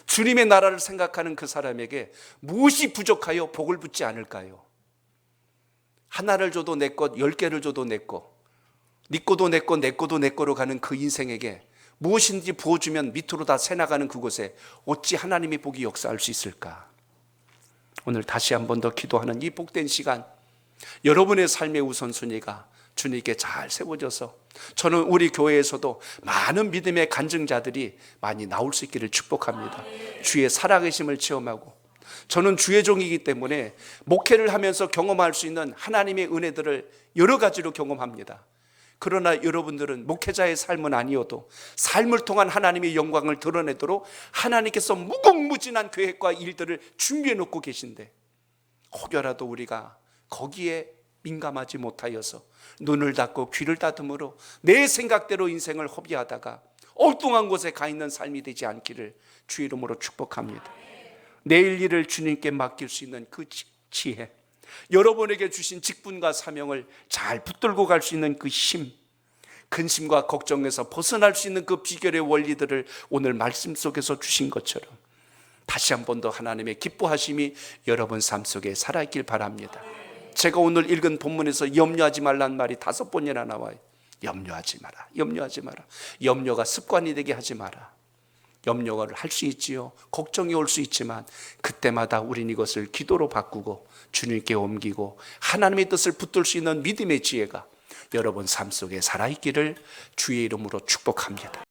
주님의 나라를 생각하는 그 사람에게 무엇이 부족하여 복을 붓지 않을까요? 하나를 줘도 내 것, 10개를 줘도 내 것, 네 거도 내 것, 내 거도 내 거로 가는 그 인생에게 무엇인지 부어주면 밑으로 다 새나가는 그곳에 어찌 하나님의 복이 역사할 수 있을까? 오늘 다시 한 번 더 기도하는 이 복된 시간, 여러분의 삶의 우선순위가 주님께 잘 세워져서 저는 우리 교회에서도 많은 믿음의 간증자들이 많이 나올 수 있기를 축복합니다. 주의 살아계심을 체험하고, 저는 주의 종이기 때문에 목회를 하면서 경험할 수 있는 하나님의 은혜들을 여러 가지로 경험합니다. 그러나 여러분들은 목회자의 삶은 아니어도 삶을 통한 하나님의 영광을 드러내도록 하나님께서 무궁무진한 계획과 일들을 준비해 놓고 계신데, 혹여라도 우리가 거기에 민감하지 못하여서 눈을 닫고 귀를 닫음으로 내 생각대로 인생을 허비하다가 엉뚱한 곳에 가 있는 삶이 되지 않기를 주의 이름으로 축복합니다. 내일 일을 주님께 맡길 수 있는 그 지혜, 여러분에게 주신 직분과 사명을 잘 붙들고 갈 수 있는 그 힘, 근심과 걱정에서 벗어날 수 있는 그 비결의 원리들을 오늘 말씀 속에서 주신 것처럼 다시 한 번 더 하나님의 기뻐하심이 여러분 삶 속에 살아있길 바랍니다. 제가 오늘 읽은 본문에서 염려하지 말라는 말이 5번이나 나와요. 염려하지 마라, 염려하지 마라. 염려가 습관이 되게 하지 마라. 염려를 할 수 있지요. 걱정이 올 수 있지만 그때마다 우린 이것을 기도로 바꾸고 주님께 옮기고 하나님의 뜻을 붙들 수 있는 믿음의 지혜가 여러분 삶 속에 살아있기를 주의 이름으로 축복합니다.